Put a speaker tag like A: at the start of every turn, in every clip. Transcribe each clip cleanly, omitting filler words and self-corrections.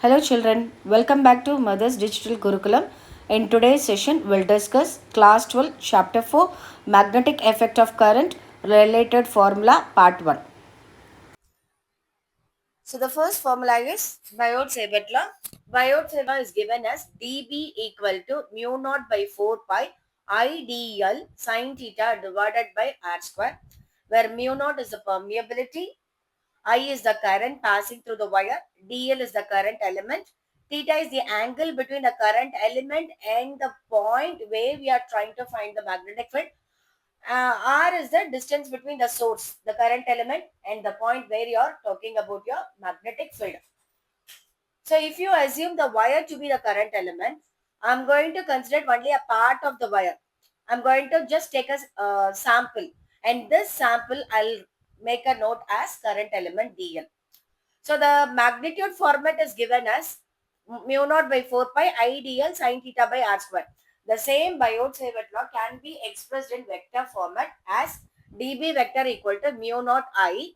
A: Hello children, welcome back to Mother's Digital Curriculum. In today's session, we'll discuss Class 12, Chapter 4, Magnetic Effect of Current, Related Formula, Part 1. So the first formula is Biot-Savart law. Biot-Savart law is given as dB equal to mu naught by 4 pi IDL sine theta divided by r square, where mu naught is the permeability, I is the current passing through the wire, dl is the current element, theta is the angle between the current element and the point where we are trying to find the magnetic field. R is the distance between the source, the current element, and the point where you are talking about your magnetic field. So if you assume the wire to be the current element, I'm going to consider only a part of the wire. I'm going to just take a sample, and this sample I'll make a note as current element dl. So the magnitude format is given as mu naught by 4 pi IDL sine theta by r square. The same Biot-Savart law can be expressed in vector format as dB vector equal to mu naught I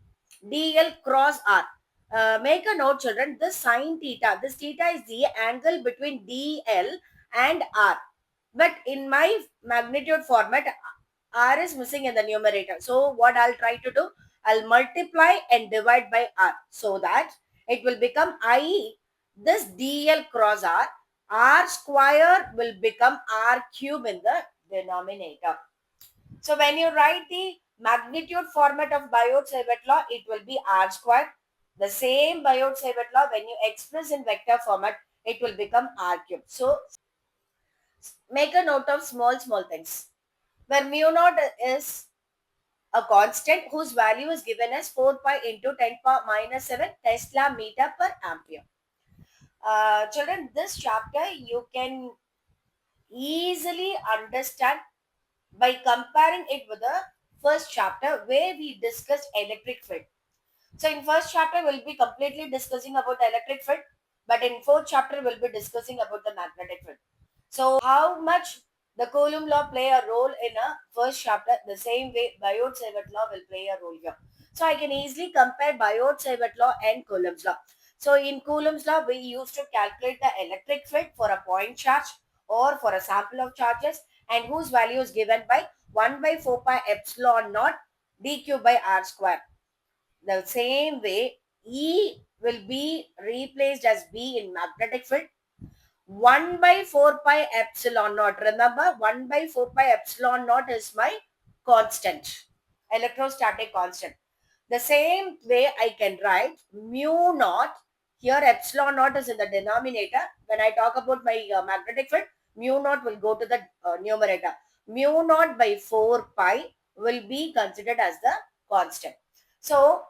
A: dl cross r. Make a note, children, this sine theta, this theta is the angle between dl and r. But in my magnitude format, r is missing in the numerator. So what I'll try to do, I'll multiply and divide by r so that it will become I, this dl cross r square will become r cube in the denominator. So when you write the magnitude format of Biot-Savart law, it will be r square. The same Biot-Savart law, when you express in vector format, it will become r cube. So make a note of small things. Where mu naught is a constant whose value is given as 4 pi into 10 power minus 7 Tesla meter per ampere. Children, this chapter you can easily understand by comparing it with the first chapter where we discussed electric field. So in first chapter we'll be completely discussing about the electric field, but in fourth chapter we'll be discussing about the magnetic field. So how much the Coulomb law play a role in a first chapter, the same way Biot-Savart law will play a role here. So I can easily compare Biot-Savart law and Coulomb's law. So in Coulomb's law, we used to calculate the electric field for a point charge or for a sample of charges, and whose value is given by 1 by 4 pi epsilon naught dq by r square. The same way, E will be replaced as B in magnetic field. 1 by 4 pi epsilon naught. Remember, 1 by 4 pi epsilon naught is my constant, electrostatic constant. The same way I can write mu naught. Here epsilon naught is in the denominator. When I talk about my magnetic field, mu naught will go to the numerator. Mu naught by 4 pi will be considered as the constant. So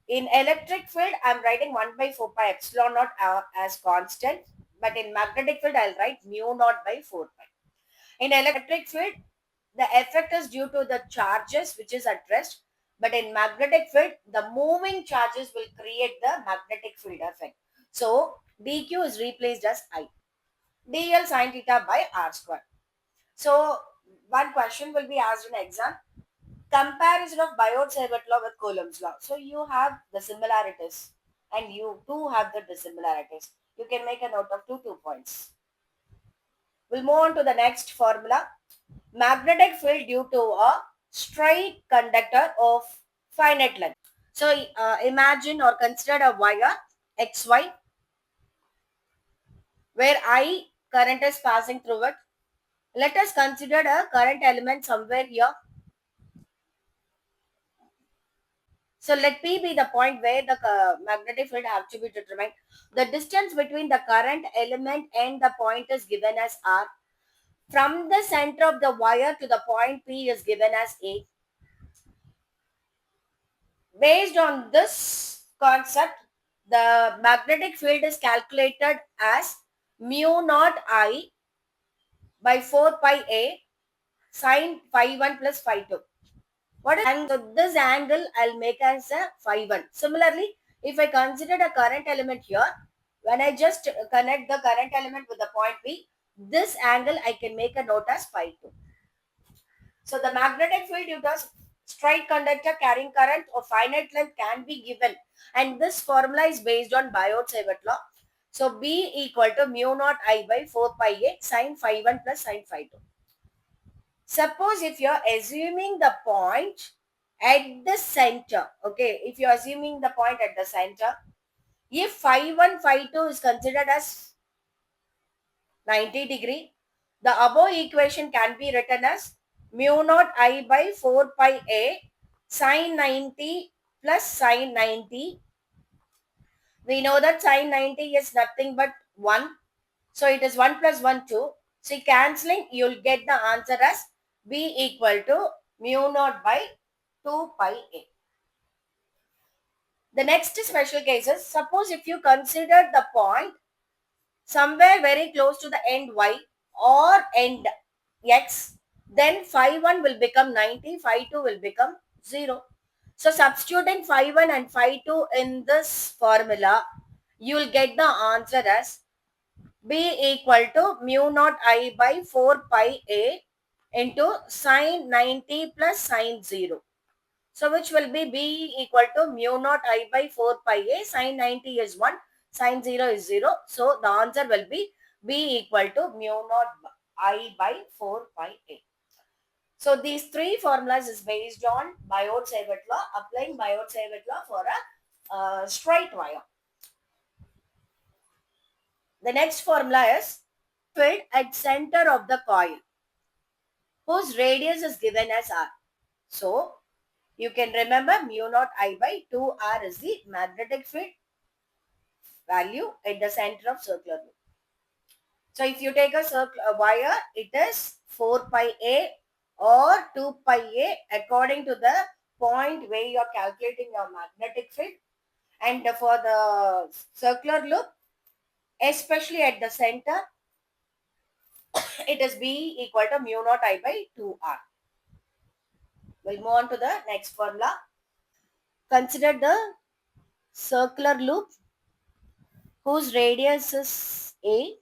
A: in electric field, I'm writing 1 by 4 pi epsilon naught as constant. But in magnetic field, I'll write mu naught by 4 pi. In electric field, the effect is due to the charges which is at rest. But in magnetic field, the moving charges will create the magnetic field effect. So dq is replaced as I. dl sine theta by r square. So one question will be asked in exam. Comparison of Biot-Savart law with Coulomb's law. So you have the similarities and you too have the dissimilarities. You can make a note of two points. We'll move on to the next formula. Magnetic field due to a straight conductor of finite length. So imagine or consider a wire XY where I current is passing through it. Let us consider a current element somewhere here. So let P be the point where the magnetic field have to be determined. The distance between the current element and the point is given as R. From the center of the wire to the point P is given as A. Based on this concept, the magnetic field is calculated as mu naught I by 4 pi A sine phi 1 plus phi 2. What is and so this angle I'll make as a phi 1. Similarly, if I consider a current element here, when I just connect the current element with the point P, this angle I can make a note as phi 2. So the magnetic field due to straight conductor carrying current of finite length can be given, and this formula is based on Biot-Savart law. So B equal to mu naught I by 4 pi A sine phi 1 plus sine phi 2. Suppose if you are assuming the point at the center, okay, if you are assuming the point at the center, if phi 1, phi 2 is considered as 90 degree, the above equation can be written as mu naught I by 4 pi A sine 90 plus sine 90. We know that sine 90 is nothing but 1. So it is 1 plus 1, 2. So cancelling, you'll get the answer as B equal to mu naught by 2 pi A. The next special case is, suppose if you consider the point somewhere very close to the end y or end x, then phi 1 will become 90, phi 2 will become 0. So substituting phi 1 and phi 2 in this formula, you will get the answer as B equal to mu naught I by 4 pi A into sine 90 plus sine 0. So which will be B equal to mu naught I by 4 pi A, sine 90 is 1, sine 0 is 0. So the answer will be B equal to mu naught I by 4 pi A. So these three formulas is based on Biot-Savart law, applying Biot-Savart law for a straight wire. The next formula is field at center of the coil whose radius is given as r. So you can remember mu naught I by 2r is the magnetic field value at the center of circular loop. So if you take a wire, it is 4 pi a or 2 pi a according to the point where you are calculating your magnetic field. And for the circular loop, especially at the center, it is B equal to mu naught I by 2r. We'll move on to the next formula. Consider the circular loop whose radius is a.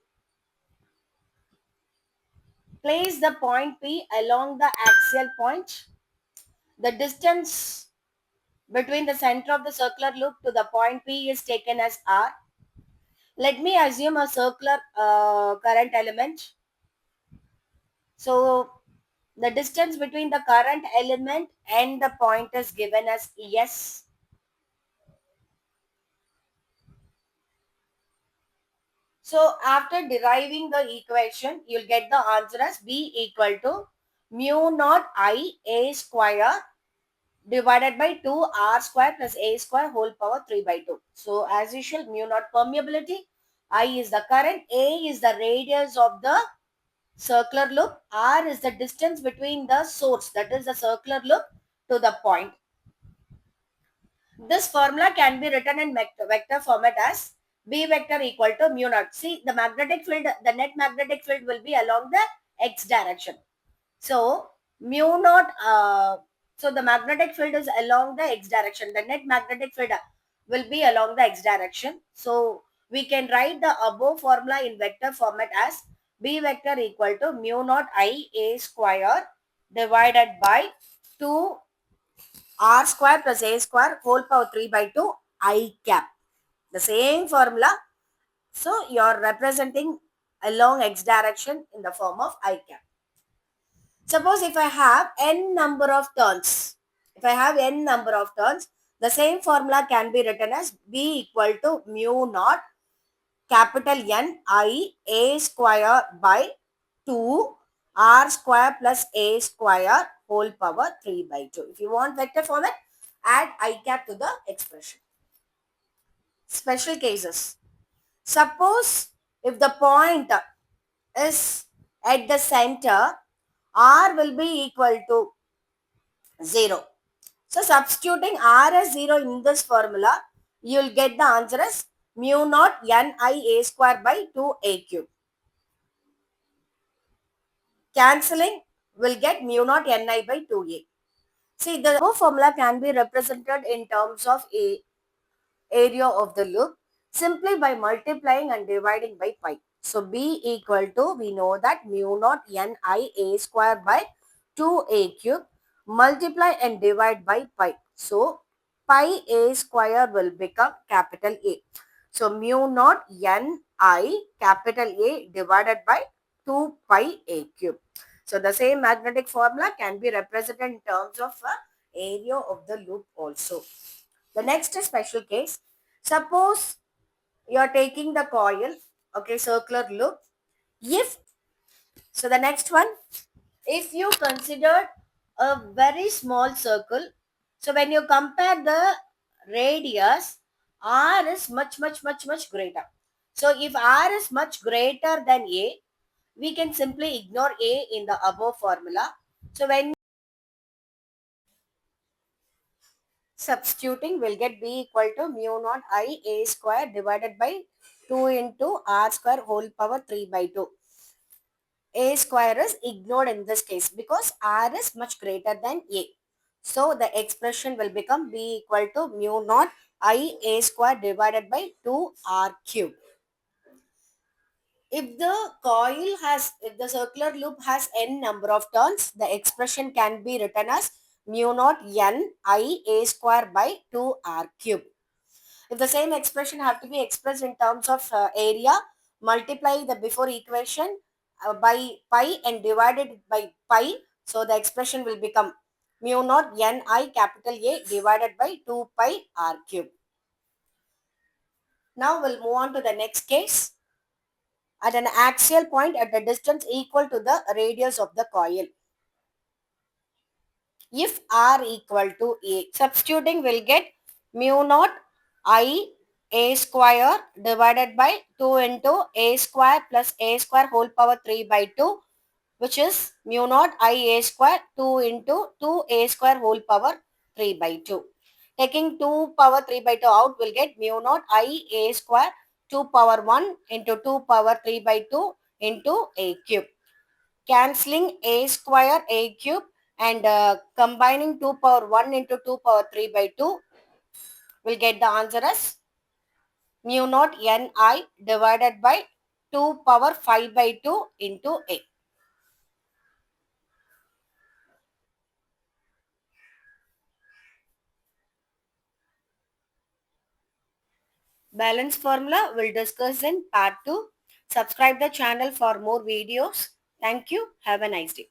A: Place the point P along the axial point. The distance between the center of the circular loop to the point P is taken as r. Let me assume a circular current element. So the distance between the current element and the point is given as S. So after deriving the equation, you'll get the answer as B equal to mu naught I A square divided by 2r square plus a square whole power 3 by 2. So as usual, mu naught permeability, I is the current, a is the radius of the circular loop, r is the distance between the source, that is the circular loop, to the point. This formula can be written in vector format as B vector equal to mu naught. See, the magnetic field, the net magnetic field will be along the x direction. So mu naught, so the magnetic field is along the x direction. The net magnetic field will be along the x direction. So we can write the above formula in vector format as B vector equal to mu naught I A square divided by 2 r square plus a square whole power 3 by 2 I cap. The same formula. So you are representing along x direction in the form of I cap. Suppose if I have n number of turns, the same formula can be written as B equal to mu naught capital N I A square by 2 r square plus a square whole power 3 by 2. If you want vector format, add I cap to the expression. Special cases. Suppose if the point is at the center, r will be equal to 0. So substituting r as 0 in this formula, you will get the answer as mu naught n I a square by 2a cube. Cancelling will get mu naught n I by 2a. See, the above formula can be represented in terms of a area of the loop simply by multiplying and dividing by pi. So B equal to, we know that mu naught n I a square by 2a cube, multiply and divide by pi. So pi a square will become capital A. So mu naught n I capital A divided by 2 pi a cube. So the same magnetic formula can be represented in terms of area of the loop also. The next special case, suppose you are taking the coil, okay, circular loop. If, so the next one, if you considered a very small circle, so when you compare the radius, r is much greater. So if r is much greater than a, we can simply ignore a in the above formula. So when substituting, we'll get b equal to mu naught I a square divided by 2 into r square whole power 3 by 2. A square is ignored in this case because r is much greater than a. So the expression will become b equal to mu naught I a square divided by 2 r cube. If the circular loop has n number of turns, the expression can be written as mu naught n I a square by 2 r cube. If the same expression have to be expressed in terms of area, multiply the before equation by pi and divided it by pi. So the expression will become mu naught n I capital A divided by 2 pi r cube. Now we'll move on to the next case. At an axial point at a distance equal to the radius of the coil. If r equal to a, substituting will get mu naught I a square divided by 2 into a square plus a square whole power 3 by 2, which is mu naught I a square 2 into 2 a square whole power 3 by 2. Taking 2 power 3 by 2 out will get mu naught I a square 2 power 1 into 2 power 3 by 2 into a cube. Cancelling a square a cube and combining 2 power 1 into 2 power 3 by 2 will get the answer as mu naught n I divided by 2 power 5 by 2 into a. Balance formula will discuss in part 2. Subscribe the channel for more videos. Thank you. Have a nice day.